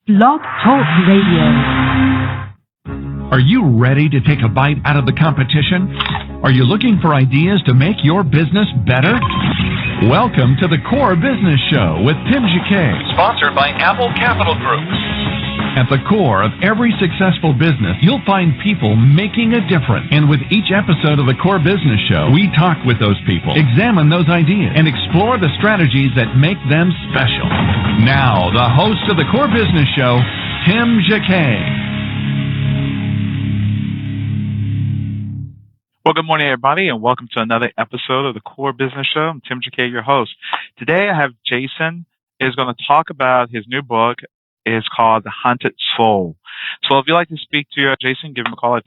Blog Talk Radio. Are you ready to take a bite out of the competition? Are you looking for ideas to make your business better? Welcome to the Core Business Show with Tim Jacquet, sponsored by Apple Capital Group. At the core of every successful business, you'll find people making a difference. And with each episode of the Core Business Show, we talk with those people, examine those ideas, and explore the strategies that make them special. Now, the host of the Core Business Show, Tim Jacquet. Well, good morning, everybody, and welcome to another episode of the Core Business Show. I'm Tim Jacquet, your host. Today, I have Jason is going to talk about his new book. It's called The Haunted Soul. So if you'd like to speak to Jason, give him a call at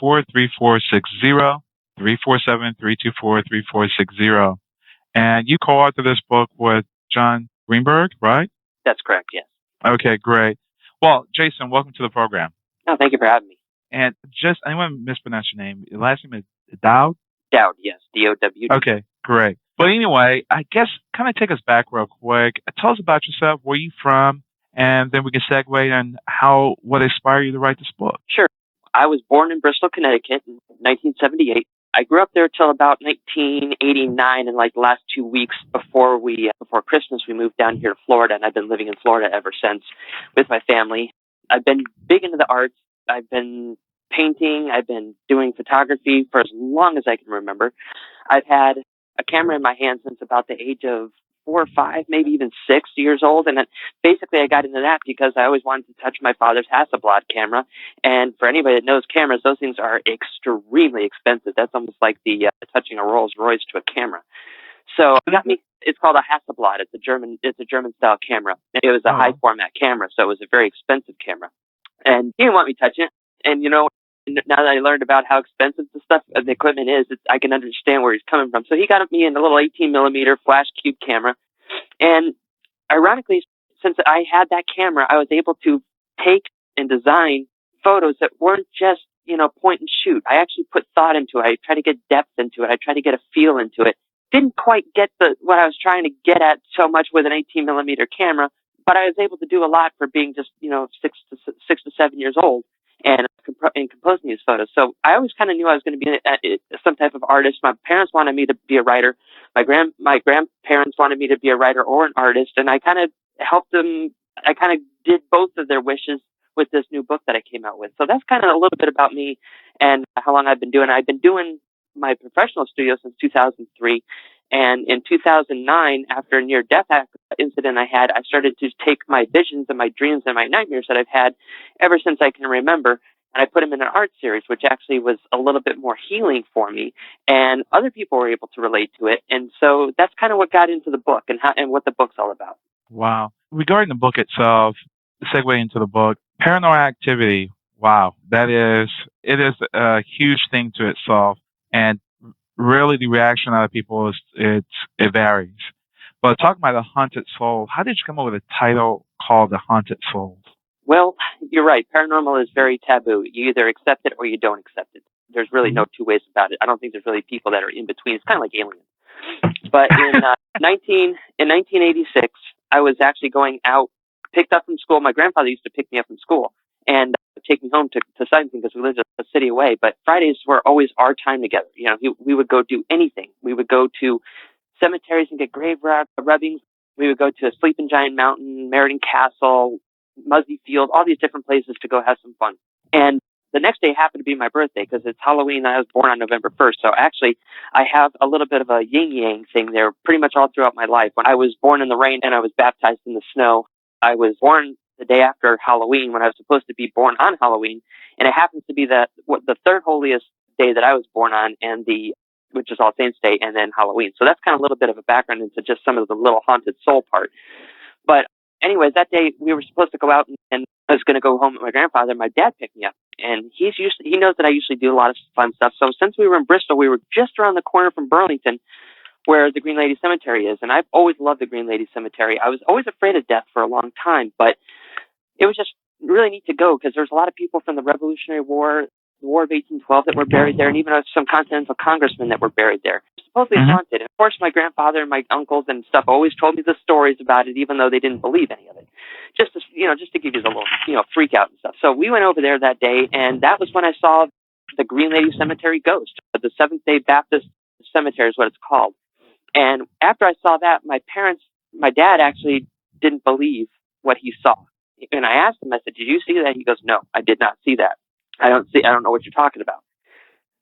347-324-3460, 347-324-3460. And you co-authored this book with John Greenberg, right? That's correct, yes. Okay, great. Well, Jason, welcome to the program. Oh, thank you for having me. And just, I want to mispronounce your name. Your last name is Dowd? Dowd, yes. D-O-W. Okay, great. But anyway, I guess kind of take us back real quick. Tell us about yourself, where you from, and then we can segue on what inspired you to write this book. Sure. I was born in Bristol, Connecticut in 1978. I grew up there till about 1989, and like the last 2 weeks before Christmas, we moved down here to Florida, and I've been living in Florida ever since with my family. I've been big into the arts. I've been painting. I've been doing photography for as long as I can remember. I've had a camera in my hand since about the age of 4 or 5, maybe even 6 years old. And basically I got into that because I always wanted to touch my father's Hasselblad camera. And for anybody that knows cameras, those things are extremely expensive. That's almost like the touching a Rolls Royce to a camera. So it got me. It's called a Hasselblad. It's a German style camera. It was a high format camera, so it was a very expensive camera. And he didn't want me touching it. And now that I learned about how expensive the equipment is, I can understand where he's coming from. So he got me in a little 18 millimeter flash cube camera. And ironically, since I had that camera, I was able to take and design photos that weren't just, point and shoot. I actually put thought into it. I tried to get depth into it. I tried to get a feel into it. Didn't quite get what I was trying to get at so much with an 18 millimeter camera, but I was able to do a lot for being just, 6 to 7 years old. And composing these photos. So I always kind of knew I was going to be some type of artist. My parents wanted me to be a writer. My grandparents wanted me to be a writer or an artist. And I kind of helped them. I kind of did both of their wishes with this new book that I came out with. So that's kind of a little bit about me and how long I've been doing. I've been doing my professional studio since 2003. And in 2009, after a near-death incident I had, I started to take my visions and my dreams and my nightmares that I've had ever since I can remember, and I put them in an art series, which actually was a little bit more healing for me, and other people were able to relate to it. And so that's kind of what got into the book and what the book's all about. Wow. Regarding the book itself, the segue into the book, paranormal activity, wow, it is a huge thing to itself, and really the reaction of people it varies. But talking about the haunted soul, how did you come up with a title called The Haunted Soul? Well, you're right. Paranormal is very taboo. You either accept it or you don't accept it. There's really no two ways about it. I don't think there's really people that are in between. It's kind of like aliens. But in 1986, I was actually going out, picked up from school. My grandfather used to pick me up from school and take me home to sightseeing because we lived a city away. But Fridays were always our time together. We would go do anything. We would go to cemeteries and get grave rubbings. We would go to Sleeping Giant Mountain, Meriden Castle, Muzzy Field, all these different places to go have some fun. And the next day happened to be my birthday because it's Halloween. I was born on November 1st. So actually, I have a little bit of a yin-yang thing there pretty much all throughout my life. When I was born in the rain and I was baptized in the snow, I was born the day after Halloween when I was supposed to be born on Halloween. And it happens to be the third holiest day that I was born on, which is All Saints Day, and then Halloween. So that's kind of a little bit of a background into just some of the little haunted soul part. But anyways, that day we were supposed to go out and I was going to go home with my grandfather. My dad picked me up, and he knows that I usually do a lot of fun stuff. So since we were in Bristol, we were just around the corner from Burlington, where the Green Lady Cemetery is. And I've always loved the Green Lady Cemetery. I was always afraid of death for a long time, but it was just really neat to go because there's a lot of people from the Revolutionary War the War of 1812 that were buried there, and even some continental congressmen that were buried there. Supposedly haunted. And of course, my grandfather and my uncles and stuff always told me the stories about it, even though they didn't believe any of it. Just to, just to give you the little, freak out and stuff. So we went over there that day, and that was when I saw the Green Lady Cemetery ghost. The Seventh-day Baptist Cemetery is what it's called. And after I saw that, my dad actually didn't believe what he saw. And I asked him, I said, "Did you see that?" He goes, "No, I did not see that. I don't know what you're talking about."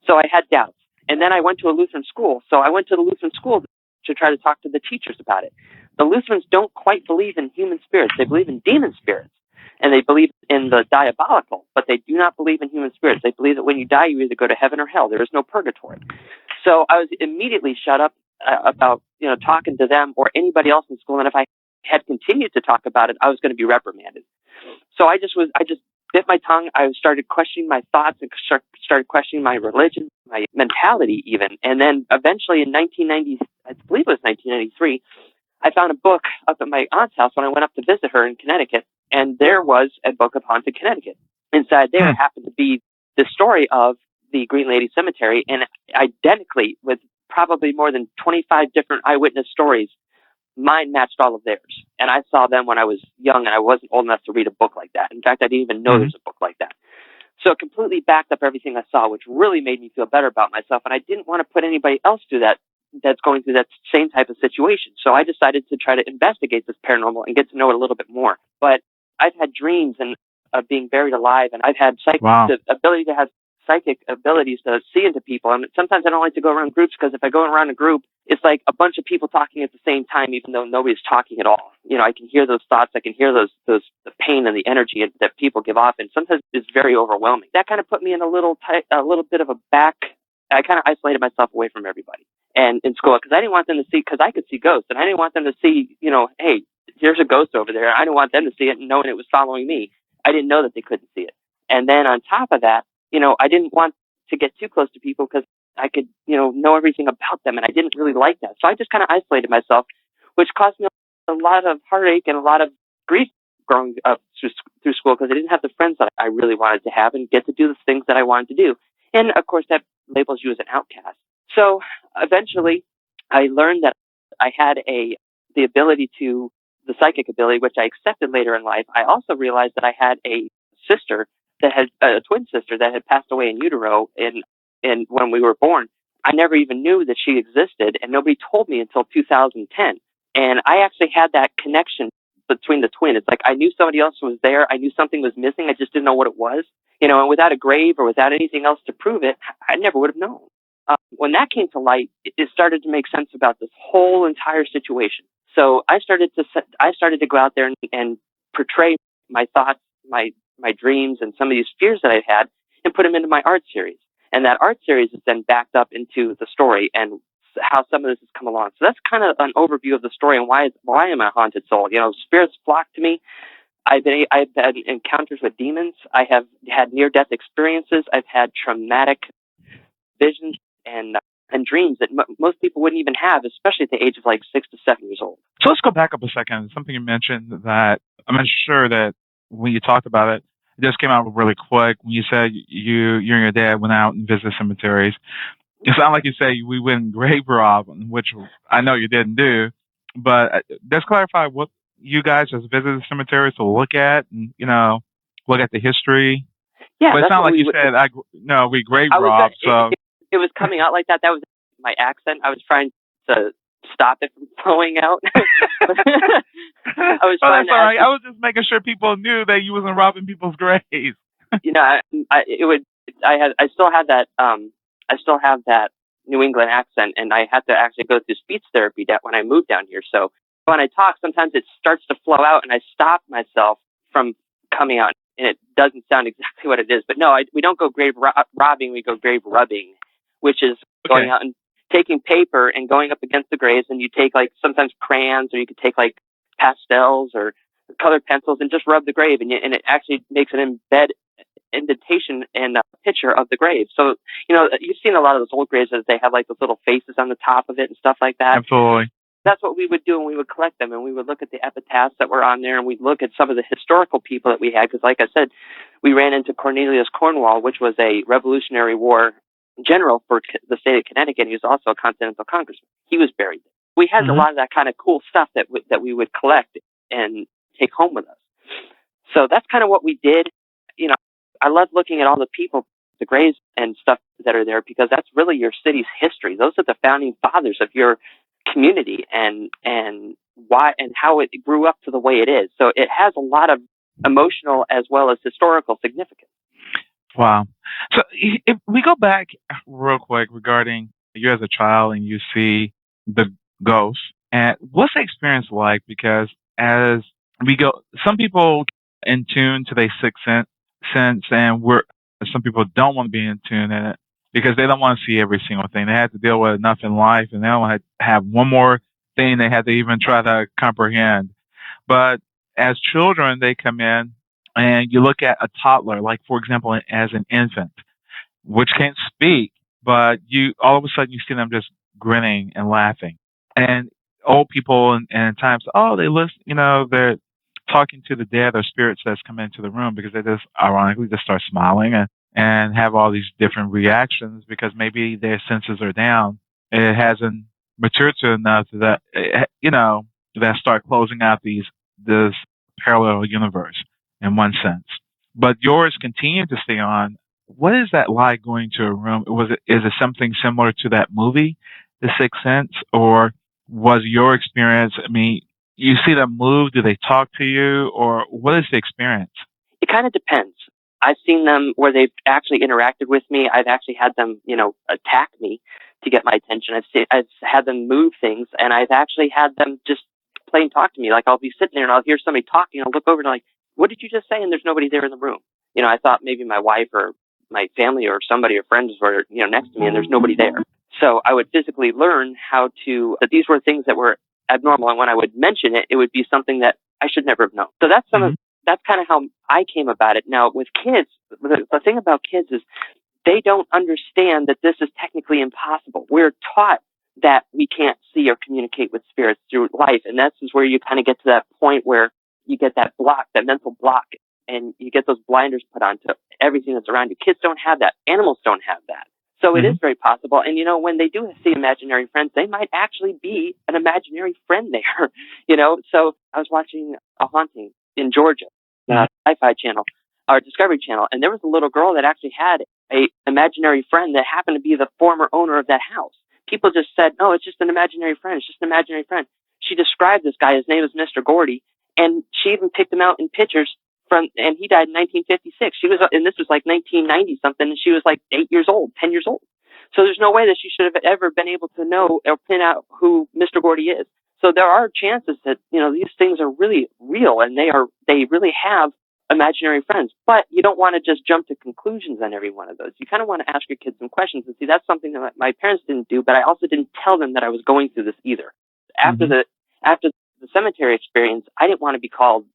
So I had doubts. And then I went to a Lutheran school. So I went to the Lutheran school to try to talk to the teachers about it. The Lutherans don't quite believe in human spirits. They believe in demon spirits. And they believe in the diabolical, but they do not believe in human spirits. They believe that when you die, you either go to heaven or hell. There is no purgatory. So I was immediately shut up about, talking to them or anybody else in school. And if I had continued to talk about it, I was going to be reprimanded. So I just bit my tongue. I started questioning my thoughts and started questioning my religion, my mentality even. And then eventually in 1990, I believe it was 1993, I found a book up at my aunt's house when I went up to visit her in Connecticut. And there was a book of Haunted Connecticut. Inside there happened to be the story of the Green Lady Cemetery, and identically with probably more than 25 different eyewitness stories, mine matched all of theirs. And I saw them when I was young, and I wasn't old enough to read a book like that. In fact, I didn't even know there's a book like that. So it completely backed up everything I saw, which really made me feel better about myself. And I didn't want to put anybody else through that's going through that same type of situation. So I decided to try to investigate this paranormal and get to know it a little bit more. But I've had dreams of being buried alive, and I've had the ability to have psychic abilities to see into people. And sometimes I don't like to go around groups because if I go around a group, it's like a bunch of people talking at the same time, even though nobody's talking at all. I can hear those thoughts. I can hear the pain and the energy that people give off, and sometimes it's very overwhelming. That kind of put me in a little bit of a back. I kind of isolated myself away from everybody and in school because I didn't want them to see, because I could see ghosts, and I didn't want them to see, hey, there's a ghost over there. I didn't want them to see it knowing it was following me. I didn't know that they couldn't see it. And then on top of that, I didn't want to get too close to people because I could, know everything about them, and I didn't really like that. So I just kind of isolated myself, which caused me a lot of heartache and a lot of grief growing up through school because I didn't have the friends that I really wanted to have and get to do the things that I wanted to do. And of course, that labels you as an outcast. So eventually, I learned that I had the ability to the psychic ability, which I accepted later in life. I also realized that I had a sister that had a twin sister that had passed away in utero and when we were born. I never even knew that she existed, and nobody told me until 2010. And I actually had that connection between the twin. It's like I knew somebody else was there. I knew something was missing. I just didn't know what it was. And without a grave or without anything else to prove it, I never would have known. When that came to light, it started to make sense about this whole entire situation. So I started to go out there and portray my thoughts, my dreams, and some of these fears that I had, and put them into my art series. And that art series is then backed up into the story and how some of this has come along. So that's kind of an overview of the story and why am I a haunted soul? Spirits flock to me. I've had encounters with demons. I have had near-death experiences. I've had traumatic visions and dreams that most people wouldn't even have, especially at the age of like 6 to 7 years old. So let's go back up a second. Something you mentioned that I'm not sure that when you talked about it, it just came out really quick. When you said you and your dad went out and visited cemeteries, it sounded like you said we went grave rob, which I know you didn't do. But let's clarify what you guys just visited cemeteries to look at, and look at the history. Yeah, but it sounded like you said we grave robbed. So it was coming out like that. That was my accent. I was trying to stop it from flowing out. That's all right. I was just making sure people knew that you wasn't robbing people's graves. I still have that New England accent, and I had to actually go through speech therapy when I moved down here. So when I talk, sometimes it starts to flow out, and I stop myself from coming out, and it doesn't sound exactly what it is. But no, we don't go grave robbing. We go grave rubbing, which is going out and taking paper and going up against the graves, and you take like sometimes crayons, or you could take like pastels or colored pencils and just rub the grave, and it actually makes an indentation and a picture of the grave. So you've seen a lot of those old graves that they have like those little faces on the top of it and stuff like that. Absolutely. That's what we would do, and we would collect them, and we would look at the epitaphs that were on there, and we'd look at some of the historical people that we had, because like I said, we ran into Cornelius Cornwall, which was a Revolutionary War general for the state of Connecticut. He was also a Continental Congressman. He was buried there. We had a lot of that kind of cool stuff that we would collect and take home with us. So that's kind of what we did. You know, I love looking at all the people, the graves and stuff that are there, because that's really your city's history. Those are the founding fathers of your community, and why and how it grew up to the way it is. So it has a lot of emotional as well as historical significance. Wow. So if we go back real quick regarding you as a child and you see the ghost, and what's the experience like? Because as we go, some people in tune to their sixth sense, and some people don't want to be in tune in it because they don't want to see every single thing. They have to deal with enough in life, and they don't want to have one more thing they have to even try to comprehend. But as children, they come in, and you look at a toddler, like for example, as an infant, which can't speak, but you all of a sudden you see them just grinning and laughing. And old people and times, oh, they listen, they're talking to the dead or spirits that's come into the room because they just ironically just start smiling and have all these different reactions because maybe their senses are down. It hasn't matured to enough that, that start closing out this parallel universe in one sense. But yours continued to stay on. What is that like going to a room? Is it something similar to that movie, The Sixth Sense, or was your experience? I mean, you see them move. Do they talk to you, or what is the experience? It kind of depends. I've seen them where they've actually interacted with me. I've actually had them, attack me to get my attention. I've had them move things, and I've actually had them just plain talk to me. Like I'll be sitting there and I'll hear somebody talking. I'll look over and I'm like, "What did you just say?" And there's nobody there in the room. I thought maybe my wife or my family or somebody or friends were, next to me, and there's nobody there. So I would physically learn that these were things that were abnormal, and when I would mention it, it would be something that I should never have known. So that's that's kind of how I came about it. Now with kids, the thing about kids is they don't understand that this is technically impossible. We're taught that we can't see or communicate with spirits through life, and this is where you kind of get to that point where you get that block, that mental block, and you get those blinders put on to everything that's around you. Kids don't have that. Animals don't have that. So it is very possible. And, when they do see imaginary friends, they might actually be an imaginary friend there, So I was watching a haunting in Georgia, Sci-Fi Channel, or Discovery Channel, and there was a little girl that actually had a imaginary friend that happened to be the former owner of that house. People just said, "No, it's just an imaginary friend. It's just an imaginary friend." She described this guy. His name is Mr. Gordy, and she even picked him out in pictures and he died in 1956. And this was like 1990 something, and she was like 10 years old. So there's no way that she should have ever been able to know or pin out who Mr. Gordy is. So there are chances that, these things are really real, and they really have imaginary friends. But you don't want to just jump to conclusions on every one of those. You kind of want to ask your kids some questions and see. That's something that my parents didn't do, but I also didn't tell them that I was going through this either. After the cemetery experience, I didn't want to be called,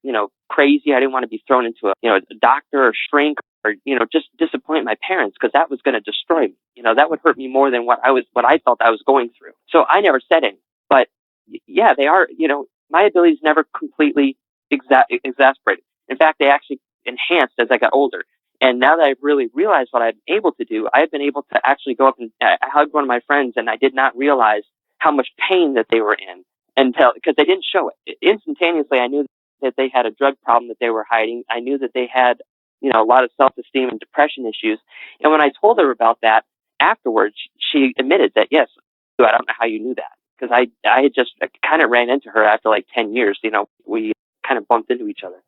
crazy. I didn't want to be thrown into a doctor or shrink or, just disappoint my parents, because that was going to destroy me. That would hurt me more than what I felt I was going through. So I never said anything. But yeah, they are, my abilities never completely exasperated. In fact, they actually enhanced as I got older. And now that I've really realized what I'm able to do, I've been able to actually go up and hug one of my friends, and I did not realize how much pain that they were in because they didn't show it. Instantaneously, I knew that they had a drug problem that they were hiding. I knew that they had, a lot of self-esteem and depression issues. And when I told her about that afterwards, she admitted that, yes, I don't know how you knew that, because I had just kind of ran into her after like 10 years. We kind of bumped into each other.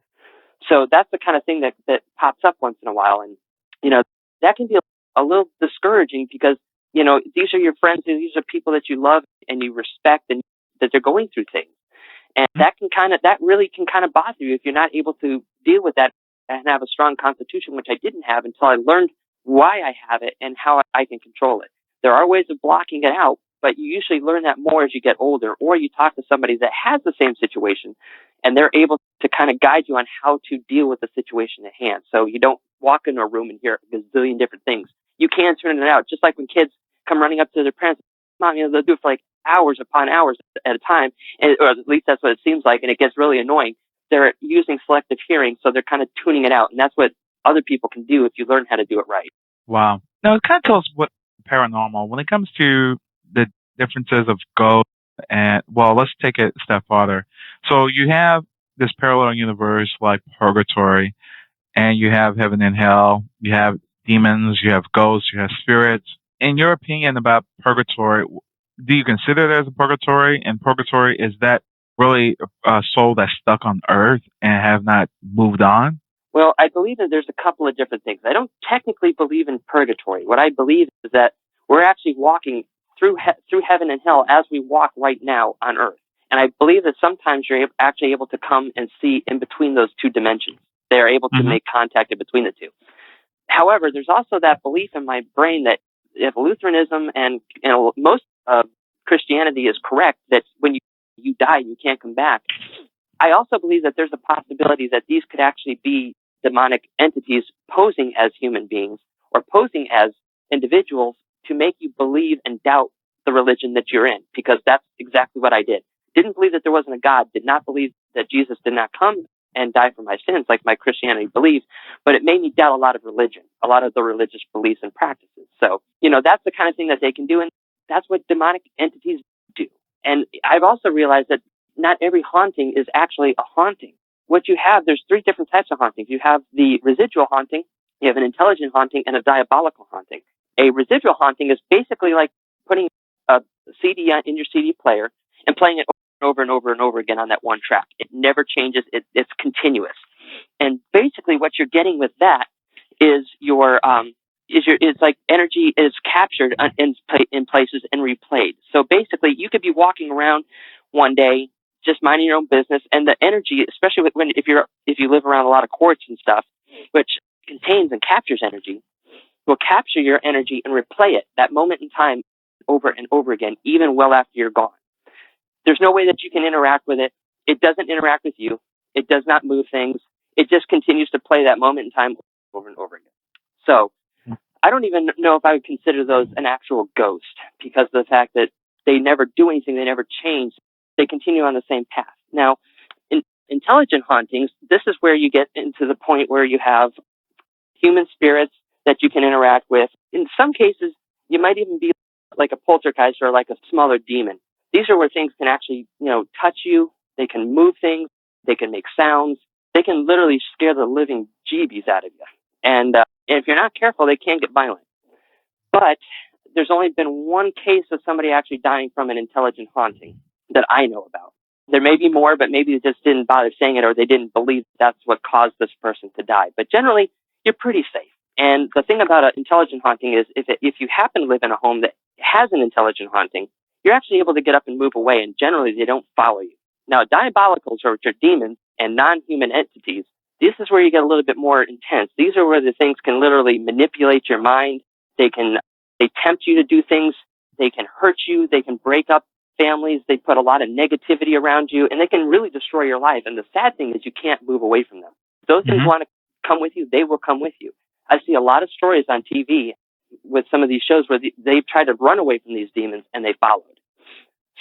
So that's the kind of thing that pops up once in a while. And, that can be a little discouraging because, these are your friends, and these are people that you love and you respect, and that they're going through things. And that really can kind of bother you if you're not able to deal with that and have a strong constitution, which I didn't have until I learned why I have it and how I can control it. There are ways of blocking it out, but you usually learn that more as you get older, or you talk to somebody that has the same situation, and they're able to kind of guide you on how to deal with the situation at hand. So you don't walk into a room and hear a gazillion different things. You can turn it out, just like when kids come running up to their parents, "Mom," they'll do it for like hours upon hours at a time, or at least that's what it seems like, and it gets really annoying. They're using selective hearing, so they're kind of tuning it out, and that's what other people can do if you learn how to do it right. Wow. Now, kind of tell us what paranormal, when it comes to the differences of ghosts and, well, let's take it a step farther. So you have this parallel universe like purgatory, and you have heaven and hell, you have demons, you have ghosts, you have spirits. In your opinion about purgatory, do you consider there as a purgatory? And purgatory, is that really a soul that's stuck on earth and have not moved on? Well, I believe that there's a couple of different things. I don't technically believe in purgatory. What I believe is that we're actually walking through heaven and hell as we walk right now on earth. And I believe that sometimes you're actually able to come and see in between those two dimensions. They're able to make contact in between the two. However, there's also that belief in my brain that if Lutheranism and most Christianity is correct, that when you die, you can't come back. I also believe that there's a possibility that these could actually be demonic entities posing as human beings or posing as individuals to make you believe and doubt the religion that you're in, because that's exactly what I did. Didn't believe that there wasn't a God, did not believe that Jesus did not come and die for my sins like my Christianity believes, but it made me doubt a lot of religion, a lot of the religious beliefs and practices. So, that's the kind of thing that they can do, and that's what demonic entities do. And I've also realized that not every haunting is actually a haunting. What you have, there's three different types of hauntings. You have the residual haunting, you have an intelligent haunting, and a diabolical haunting. A residual haunting is basically like putting a CD in your CD player and playing it over and over and over again on that one track. It never changes. It's continuous. And basically what you're getting with that is it's like energy is captured in places and replayed. So basically you could be walking around one day just minding your own business, and the energy, especially if you live around a lot of quartz and stuff, which contains and captures energy, will capture your energy and replay it, that moment in time, over and over again, even well after you're gone. There's no way that you can interact with it. It doesn't interact with you. It does not move things. It just continues to play that moment in time over and over again. So I don't even know if I would consider those an actual ghost, because of the fact that they never do anything, they never change. They continue on the same path. Now, in intelligent hauntings, this is where you get into the point where you have human spirits that you can interact with. In some cases, you might even be like a poltergeist or like a smaller demon. These are where things can actually, touch you. They can move things. They can make sounds. They can literally scare the living jeebies out of you. And if you're not careful, they can get violent. But there's only been one case of somebody actually dying from an intelligent haunting that I know about. There may be more, but maybe they just didn't bother saying it, or they didn't believe that's what caused this person to die. But generally, you're pretty safe. And the thing about an intelligent haunting is if you happen to live in a home that has an intelligent haunting, you're actually able to get up and move away, and generally they don't follow you. Now, diabolicals, which are demons and non-human entities, this is where you get a little bit more intense. These are where the things can literally manipulate your mind. They tempt you to do things. They can hurt you. They can break up families. They put a lot of negativity around you, and they can really destroy your life. And the sad thing is you can't move away from them. If those things want to come with you, they will come with you. I see a lot of stories on TV with some of these shows where they've tried to run away from these demons and they followed.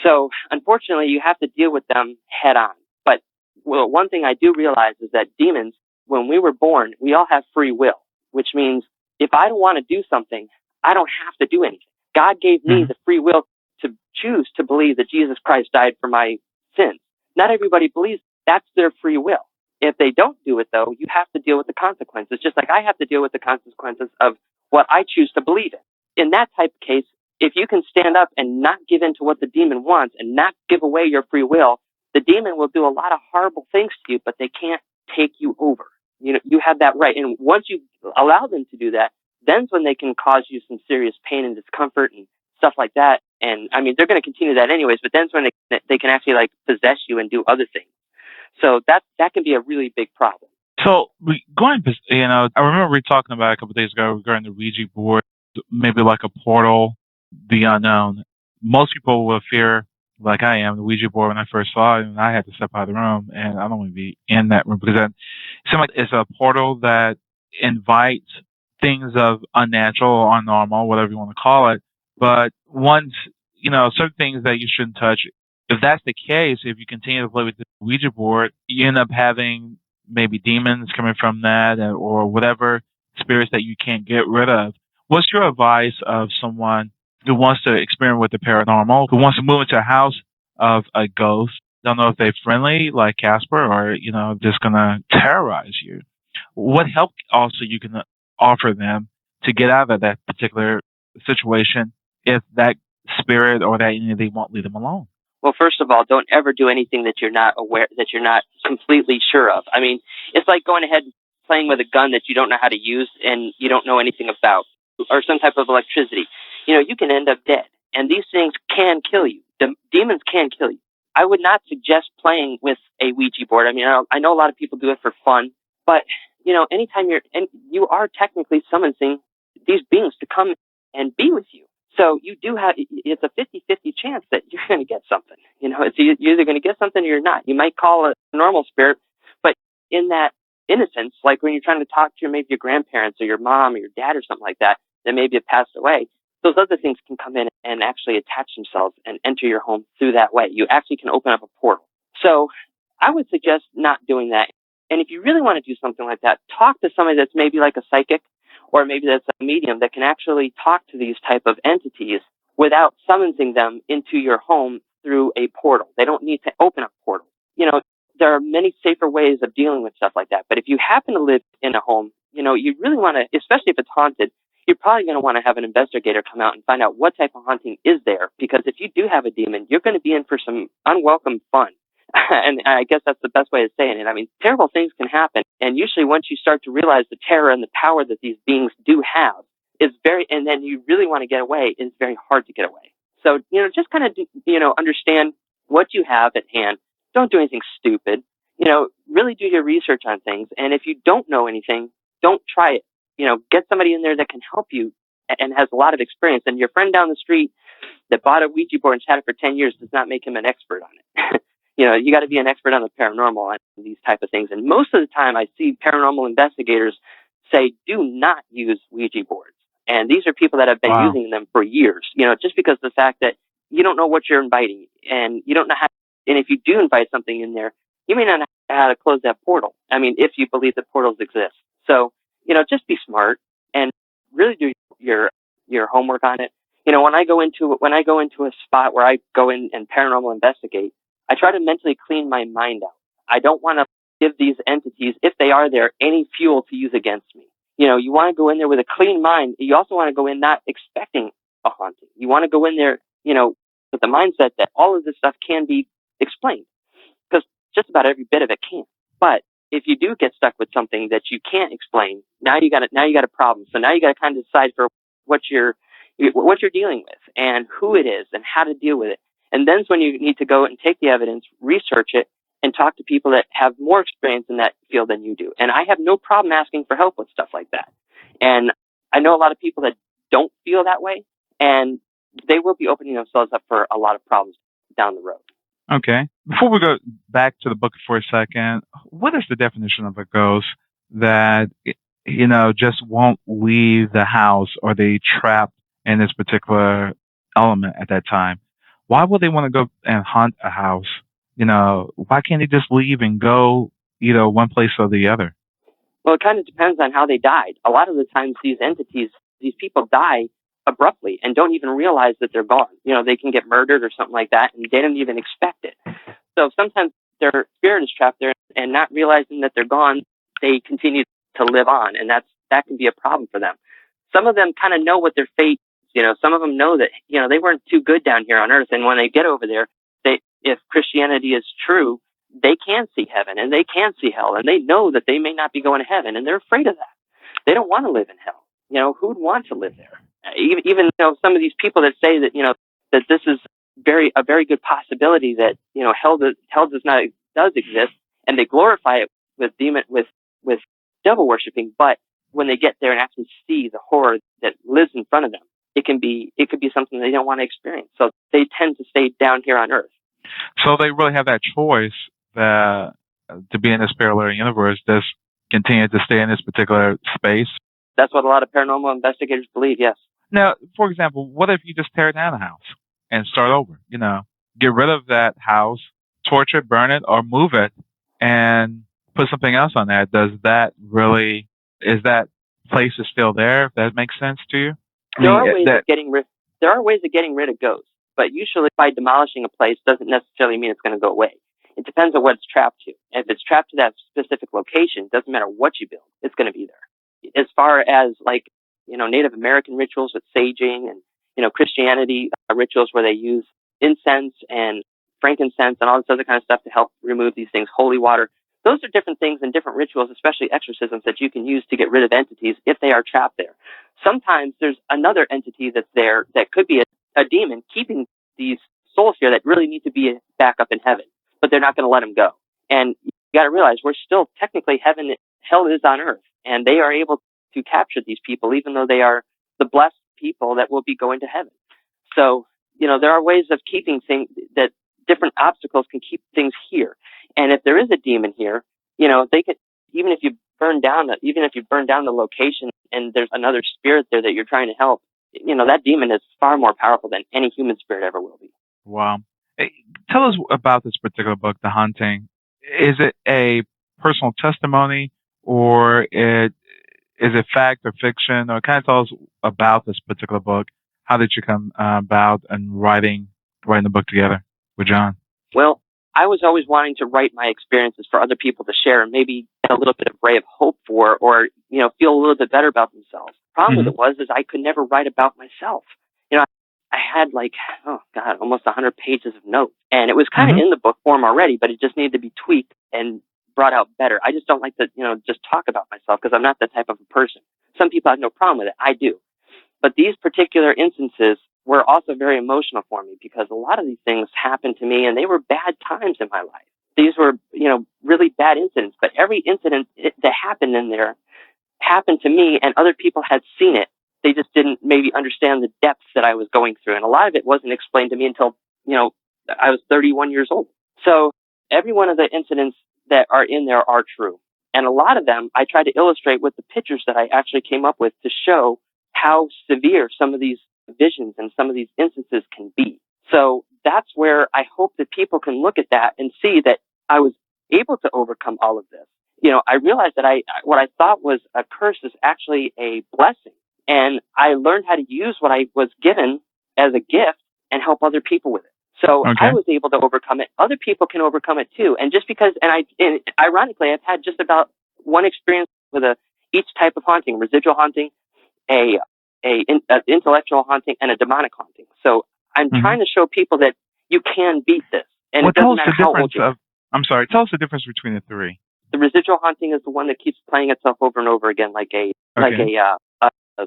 So unfortunately, you have to deal with them head on. But one thing I do realize is that demons, when we were born, we all have free will, which means if I don't want to do something, I don't have to do anything. God gave me the free will to choose to believe that Jesus Christ died for my sins. Not everybody believes that's their free will. If they don't do it, though, you have to deal with the consequences, just like I have to deal with the consequences of what I choose to believe in. In that type of case, if you can stand up and not give in to what the demon wants and not give away your free will, the demon will do a lot of horrible things to you, but they can't take you over. You have that right. And once you allow them to do that, then's when they can cause you some serious pain and discomfort and stuff like that. And I mean, they're going to continue that anyways, but then's when they can actually like possess you and do other things. So that can be a really big problem. So I remember we talking about a couple of days ago regarding the Ouija board, maybe like a portal, the unknown. Most people will fear, like I am, the Ouija board when I first saw it, and I had to step out of the room, and I don't want to be in that room because it seems like it's a portal that invites things of unnatural or unnormal, whatever you want to call it. But once, certain things that you shouldn't touch, if that's the case, if you continue to play with the Ouija board, you end up having maybe demons coming from that or whatever spirits that you can't get rid of. What's your advice of someone who wants to experiment with the paranormal, who wants to move into a house of a ghost? Don't know if they're friendly like Casper or, just going to terrorize you. What help also you can offer them to get out of that particular situation if that spirit or that entity won't leave them alone? Well, first of all, don't ever do anything that you're not aware, that you're not completely sure of. I mean, it's like going ahead and playing with a gun that you don't know how to use and you don't know anything about, or some type of electricity. You can end up dead. And these things can kill you. The demons can kill you. I would not suggest playing with a Ouija board. I mean, I know a lot of people do it for fun, but anytime you are technically summoning these beings to come and be with you. So you do have, it's a 50-50 chance that you're going to get something. You're either going to get something or you're not. You might call a normal spirit, but in that innocence, like when you're trying to talk to maybe your grandparents or your mom or your dad or something like that maybe have passed away, those other things can come in and actually attach themselves and enter your home through that way. You actually can open up a portal. So I would suggest not doing that. And if you really want to do something like that, talk to somebody that's maybe like a psychic, or maybe that's a medium that can actually talk to these type of entities without summoning them into your home through a portal. They don't need to open up portals. There are many safer ways of dealing with stuff like that. But if you happen to live in a home, you really want to, especially if it's haunted, you're probably going to want to have an investigator come out and find out what type of haunting is there. Because if you do have a demon, you're going to be in for some unwelcome fun. And I guess that's the best way of saying it. I mean, terrible things can happen. And usually once you start to realize the terror and the power that these beings do have, and then you really want to get away, it's very hard to get away. So, just kind of, understand what you have at hand. Don't do anything stupid. Really do your research on things. And if you don't know anything, don't try it. Get somebody in there that can help you and has a lot of experience. And your friend down the street that bought a Ouija board and had it for 10 years does not make him an expert on it. You got to be an expert on the paranormal and these type of things. And most of the time I see paranormal investigators say, do not use Ouija boards. And these are people that have been using them for years, just because of the fact that you don't know what you're inviting and you don't know how, and if you do invite something in there, you may not know how to close that portal. I mean, if you believe that portals exist. So, just be smart and really do your homework on it. When I go into a spot where I go in and paranormal investigate, I try to mentally clean my mind out. I don't want to give these entities, if they are there, any fuel to use against me. You want to go in there with a clean mind. You also want to go in not expecting a haunting. You want to go in there, with the mindset that all of this stuff can be explained, because just about every bit of it can. But if you do get stuck with something that you can't explain, now you got a problem. So now you got to kind of decide for what you're dealing with and who it is and how to deal with it. And then's when you need to go and take the evidence, research it, and talk to people that have more experience in that field than you do. And I have no problem asking for help with stuff like that. And I know a lot of people that don't feel that way, and they will be opening themselves up for a lot of problems down the road. Okay. Before we go back to the book for a second, what is the definition of a ghost that, just won't leave the house, or they trapped in this particular element at that time? Why would they want to go and haunt a house? Why can't they just leave and go, one place or the other? Well, it kind of depends on how they died. A lot of the times these entities, these people die abruptly and don't even realize that they're gone. They can get murdered or something like that, and they don't even expect it. So sometimes their spirit is trapped there, and not realizing that they're gone, they continue to live on, and that can be a problem for them. Some of them kind of know what their fate is. Some of them know that, they weren't too good down here on earth, and when they get over there, if Christianity is true, they can see heaven and they can see hell, and they know that they may not be going to heaven, and they're afraid of that. They don't want to live in hell. Who'd want to live there? Even some of these people that say that that this is a very good possibility that hell does exist, and they glorify it with devil worshiping. But when they get there and actually see the horror that lives in front of them, it could be something they don't want to experience. So they tend to stay down here on Earth. So they really have that choice to be in this parallel universe, just continue to stay in this particular space. That's what a lot of paranormal investigators believe, yes. Now, for example, what if you just tear down a house and start over? Get rid of that house, torch it, burn it, or move it, and put something else on that, does that really, is that place is still there? If that makes sense to you? There are ways of getting rid. There are ways of getting rid of ghosts, but usually by demolishing a place doesn't necessarily mean it's going to go away. It depends on what it's trapped to. If it's trapped to that specific location, it doesn't matter what you build, it's going to be there. As far as like, Native American rituals with saging and, Christianity rituals where they use incense and frankincense and all this other kind of stuff to help remove these things, holy water. Those are different things and different rituals, especially exorcisms, that you can use to get rid of entities if they are trapped there. Sometimes there's another entity that's there that could be a demon keeping these souls here that really need to be back up in heaven, but they're not going to let them go. And you got to realize we're still technically hell is on earth, and they are able to capture these people, even though they are the blessed people that will be going to heaven. So, there are ways of keeping things that different obstacles can keep things here. And if there is a demon here, they could, even if you burn down the location and there's another spirit there that you're trying to help, that demon is far more powerful than any human spirit ever will be. Wow. Hey, tell us about this particular book, The Haunting. Is it a personal testimony, or is it fact or fiction? Or kind of tell us about this particular book. How did you come about and writing the book together with John? Well, I was always wanting to write my experiences for other people to share and maybe get a little bit of ray of hope for, or, feel a little bit better about themselves. The problem with it is I could never write about myself. I had almost 100 pages of notes, and it was kind of in the book form already, but it just needed to be tweaked and brought out better. I just don't like to, just talk about myself because I'm not that type of a person. Some people have no problem with it. I do. But these particular instances were also very emotional for me because a lot of these things happened to me and they were bad times in my life. These were, really bad incidents, but every incident that happened in there happened to me and other people had seen it. They just didn't maybe understand the depths that I was going through. And a lot of it wasn't explained to me until, I was 31 years old. So every one of the incidents that are in there are true. And a lot of them I tried to illustrate with the pictures that I actually came up with to show how severe some of these visions and some of these instances can be. So that's where I hope that people can look at that and see that I was able to overcome all of this. I realized that what I thought was a curse is actually a blessing. And I learned how to use what I was given as a gift and help other people with it. So I was able to overcome it. Other people can overcome it too. And just because, and ironically, I've had just about one experience with each type of haunting: residual haunting, a intellectual haunting, and a demonic haunting. So I'm trying to show people that you can beat this. And it doesn't matter how old you are. Tell us the difference between the three. The residual haunting is the one that keeps playing itself over and over again, like a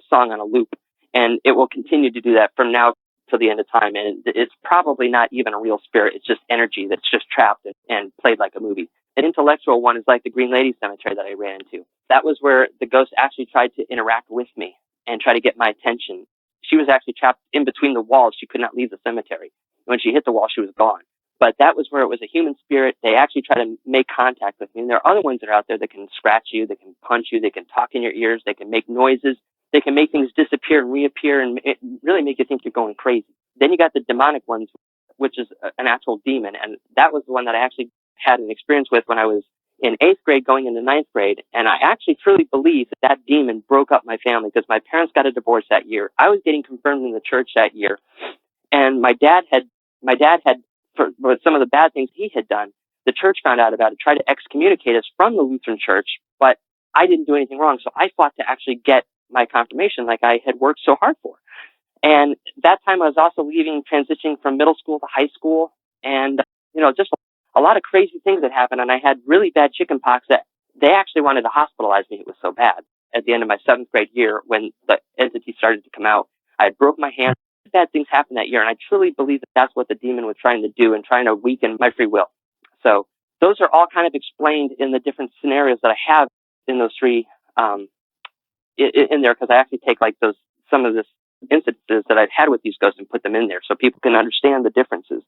song on a loop, and it will continue to do that from now till the end of time. And it's probably not even a real spirit; it's just energy that's just trapped and played like a movie. An intellectual one is like the Green Lady Cemetery that I ran into. That was where the ghost actually tried to interact with me and try to get my attention. She was actually trapped in between the walls; she could not leave the cemetery. When she hit the wall, she was gone. But that was where it was a human spirit. They actually try to make contact with me. And there are other ones that are out there that can scratch you, that can punch you, they can talk in your ears, they can make noises, they can make things disappear and reappear and really make you think you're going crazy. Then you got the demonic ones, which is an actual demon. And that was the one that I actually had an experience with when I was in 8th grade going into 9th grade. And I actually truly believe that demon broke up my family because my parents got a divorce that year. I was getting confirmed in the church that year. And my dad had, for some of the bad things he had done, the church found out about it, tried to excommunicate us from the Lutheran church, but I didn't do anything wrong. So I fought to actually get my confirmation like I had worked so hard for. And that time I was also transitioning from middle school to high school. And, just a lot of crazy things that happened. And I had really bad chicken pox that they actually wanted to hospitalize me. It was so bad. At the end of my 7th grade year, when the entity started to come out, I broke my hand. Bad things happened that year, and I truly believe that that's what the demon was trying to do and trying to weaken my free will. So those are all kind of explained in the different scenarios that I have in those three in there, because I actually take some of this instances that I've had with these ghosts and put them in there so people can understand the differences.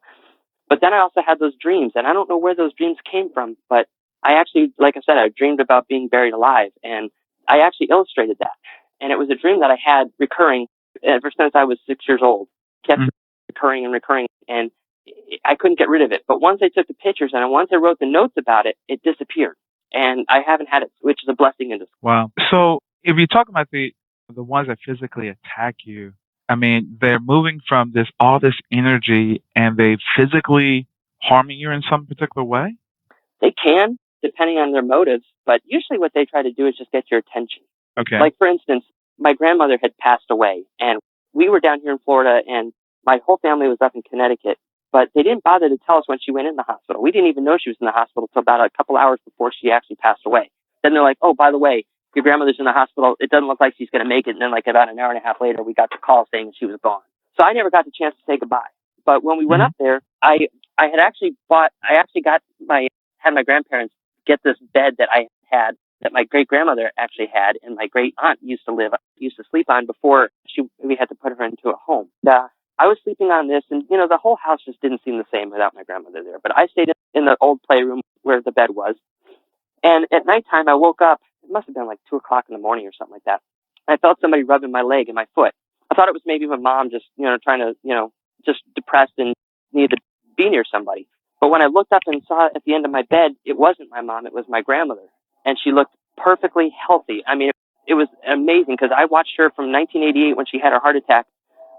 But then I also had those dreams, and I don't know where those dreams came from, but I actually, like I said, I dreamed about being buried alive, and I actually illustrated that. And it was a dream that I had recurring ever since I was 6 years old, kept recurring and recurring, and I couldn't get rid of it. But once I took the pictures and once I wrote the notes about it, it disappeared. and I haven't had it, which is a blessing in this. Wow. So if you talk about the ones that physically attack you, I mean, they're moving from all this energy and they physically harming you in some particular way? They can, depending on their motives, but usually what they try to do is just get your attention. Okay. Like, for instance, my grandmother had passed away, and we were down here in Florida, and my whole family was up in Connecticut, but they didn't bother to tell us when she went in the hospital. We didn't even know she was in the hospital until about a couple hours before she actually passed away. Then they're like, oh, by the way, your grandmother's in the hospital. It doesn't look like she's going to make it. And then like about an hour and a half later, we got the call saying she was gone. So I never got the chance to say goodbye. But when we went up there, I had my grandparents get this bed that I had, that my great grandmother actually had, and my great aunt used to sleep on before we had to put her into a home. I was sleeping on this, and the whole house just didn't seem the same without my grandmother there. But I stayed in the old playroom where the bed was, and at nighttime I woke up. It must have been like 2:00 in the morning or something like that. And I felt somebody rubbing my leg and my foot. I thought it was maybe my mom just trying to just depressed and needed to be near somebody. But when I looked up and saw at the end of my bed, it wasn't my mom, it was my grandmother. And she looked perfectly healthy. I mean, it was amazing because I watched her from 1988 when she had her heart attack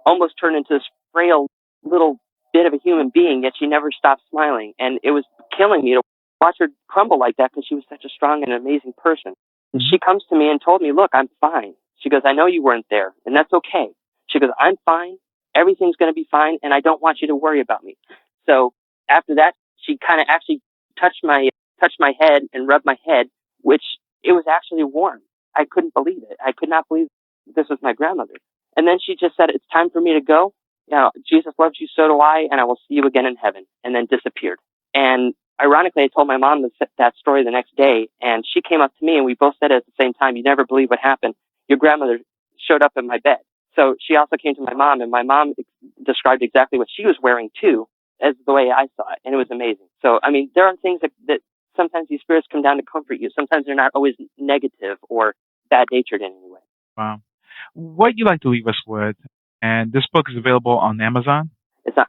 almost turn into this frail little bit of a human being, yet she never stopped smiling. And it was killing me to watch her crumble like that because she was such a strong and amazing person. And she comes to me and told me, look, I'm fine. She goes, I know you weren't there, and that's okay. She goes, I'm fine. Everything's going to be fine, and I don't want you to worry about me. So after that, she kind of actually touched my head and rubbed my head, which it was actually warm. I couldn't believe it. I could not believe this was my grandmother. And then she just said, it's time for me to go. Jesus loves you, so do I, and I will see you again in heaven, and then disappeared. And ironically, I told my mom that story the next day, and she came up to me, and we both said it at the same time, you never believe what happened. Your grandmother showed up in my bed. So she also came to my mom, and my mom described exactly what she was wearing, too, as the way I saw it, and it was amazing. So, I mean, there are things that sometimes these spirits come down to comfort you. Sometimes they're not always negative or bad-natured in any way. Wow. What you like to leave us with, and this book is available on Amazon?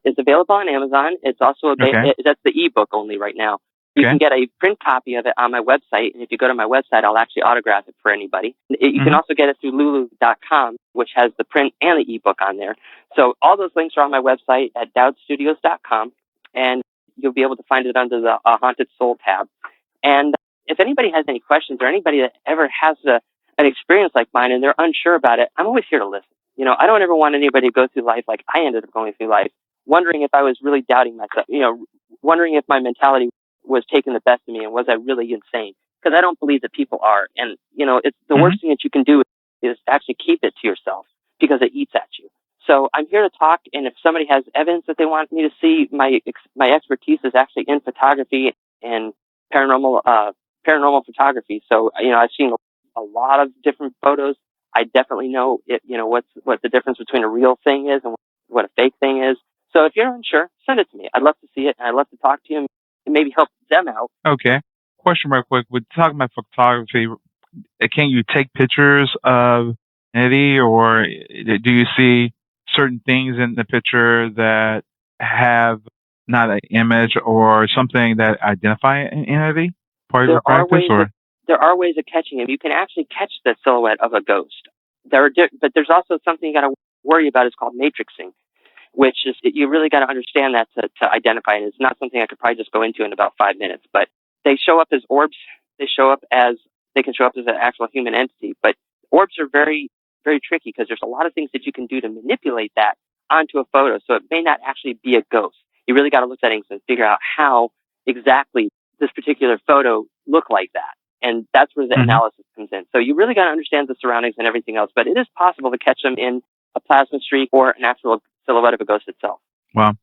It's available on Amazon. It's also that's the ebook only right now. You can get a print copy of it on my website, and if you go to my website, I'll actually autograph it for anybody. You can also get it through lulu.com, which has the print and the ebook on there. So all those links are on my website at dowdstudios.com, and you'll be able to find it under the Haunted Soul tab. And if anybody has any questions or anybody that ever has an experience like mine and they're unsure about it, I'm always here to listen. I don't ever want anybody to go through life like I ended up going through life, wondering if I was really doubting myself, wondering if my mentality was taking the best of me and was I really insane? Because I don't believe that people are. And, it's the worst thing that you can do is actually keep it to yourself because it eats at you. So I'm here to talk. And if somebody has evidence that they want me to see, my expertise is actually in photography and paranormal photography. So, I've seen a lot of different photos. I definitely know what the difference between a real thing is and what a fake thing is. So if you're unsure, send it to me. I'd love to see it, and I'd love to talk to you and maybe help them out. Okay. Question real quick. We're talking about photography. Can you take pictures of entity, or do you see certain things in the picture that have not an image or something that identify an entity? Part of your practice, there are ways of catching him. You can actually catch the silhouette of a ghost. But there's also something you got to worry about. It's called matrixing, which is you really got to understand that to identify it. It's not something I could probably just go into in about 5 minutes. But they show up as orbs. They can show up as an actual human entity. But orbs are very, very tricky because there's a lot of things that you can do to manipulate that onto a photo. So it may not actually be a ghost. You really got to look at things and figure out how exactly this particular photo looked like that. And that's where the analysis comes in. So you really got to understand the surroundings and everything else. But it is possible to catch them in a plasma streak or an actual silhouette of a ghost itself. Wow.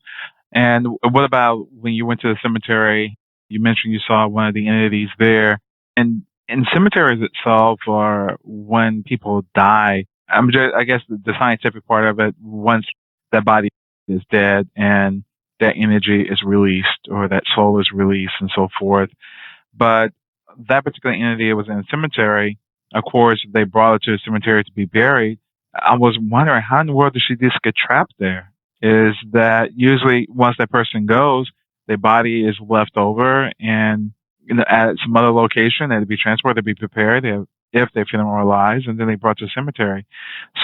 And what about when you went to the cemetery? You mentioned you saw one of the entities there. And in cemeteries itself, or when people die, I guess the scientific part of it, once that body is dead and that energy is released or that soul is released and so forth. But that particular entity was in a cemetery. Of course, they brought it to the cemetery to be buried. I was wondering, how in the world did she just get trapped there? Is that usually once that person goes, their body is left over and, at some other location. They'd be transported, they'd be prepared if their funeral arrives, and then they brought to a cemetery.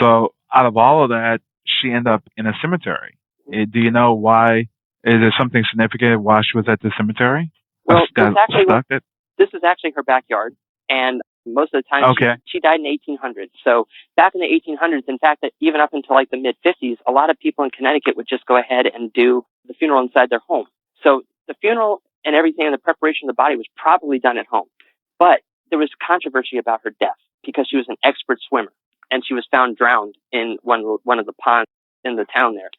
So out of all of that, she ended up in a cemetery. Do you know why? Is there something significant why she was at the cemetery? Well, this is actually her backyard, and most of the time she died in 1800s. So back in the 1800s, in fact, that even up until like the mid-50s, a lot of people in Connecticut would just go ahead and do the funeral inside their home. So the funeral and everything and the preparation of the body was probably done at home. But there was controversy about her death because she was an expert swimmer, and she was found drowned in one of the ponds in the town there.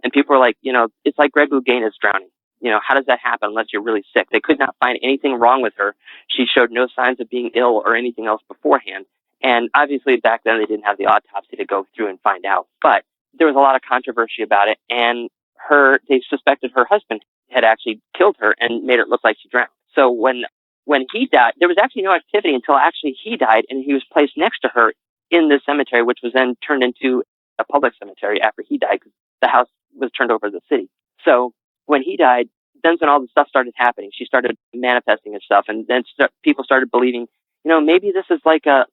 And people were like, it's like Greg Louganis drowning. How does that happen unless you're really sick? They could not find anything wrong with her. She showed no signs of being ill or anything else beforehand. And obviously back then they didn't have the autopsy to go through and find out. But there was a lot of controversy about it. And they suspected her husband had actually killed her and made it look like she drowned. So when he died, there was actually no activity until actually he died, and he was placed next to her in the cemetery, which was then turned into a public cemetery after he died because the house was turned over to the city. So when he died, then all the stuff started happening. She started manifesting and stuff, and then people started believing, maybe this is like her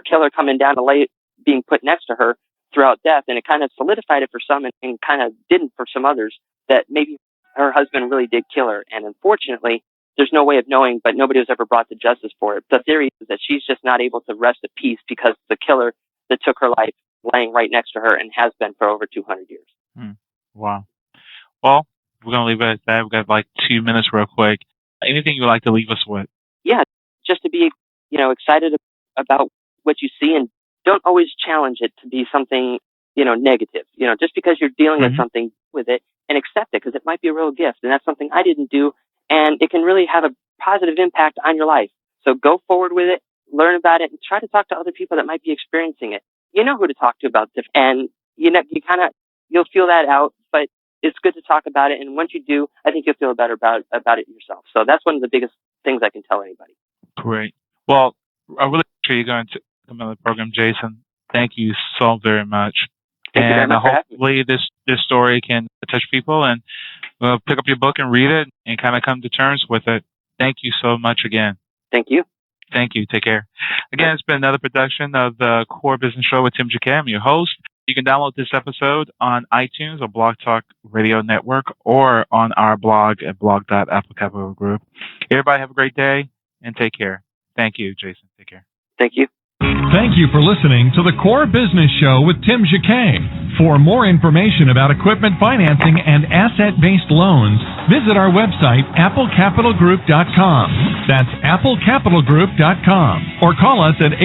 killer coming down to lay, being put next to her throughout death, and it kind of solidified it for some, and kind of didn't for some others, that maybe her husband really did kill her. And unfortunately, there's no way of knowing, but nobody was ever brought to justice for it. The theory is that she's just not able to rest at peace because the killer that took her life laying right next to her and has been for over 200 years. Wow. Well, we're going to leave it at that. We've got like 2 minutes real quick. Anything you would like to leave us with? Yeah, just to be, excited about what you see, and don't always challenge it to be something, negative. Just because you're dealing with something with it, and accept it because it might be a real gift. And that's something I didn't do, and it can really have a positive impact on your life. So go forward with it, learn about it, and try to talk to other people that might be experiencing it. You know who to talk to about this, and you'll feel that out, but it's good to talk about it. And once you do, I think you'll feel better about it yourself. So that's one of the biggest things I can tell anybody. Great. Well, I really appreciate you going to come on the program, Jason. Thank you so very much. And hopefully this story can touch people, and pick up your book and read it and kind of come to terms with it. Thank you so much again. Thank you. Thank you. Take care. Again, it's been another production of the Core Business Show with Tim Jacquet. I'm your host. You can download this episode on iTunes or Blog Talk Radio Network, or on our blog at blog.applecapitalgroup. Everybody have a great day and take care. Thank you, Jason. Take care. Thank you. Thank you for listening to the Core Business Show with Tim Jacquet. For more information about equipment financing and asset-based loans, visit our website, applecapitalgroup.com. That's applecapitalgroup.com. Or call us at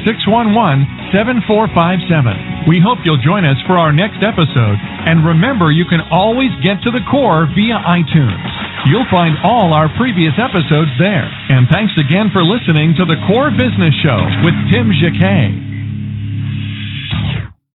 866-611-7457. We hope you'll join us for our next episode. And remember, you can always get to the core via iTunes. You'll find all our previous episodes there. And thanks again for listening to the Core Business Show with Tim Jacquet.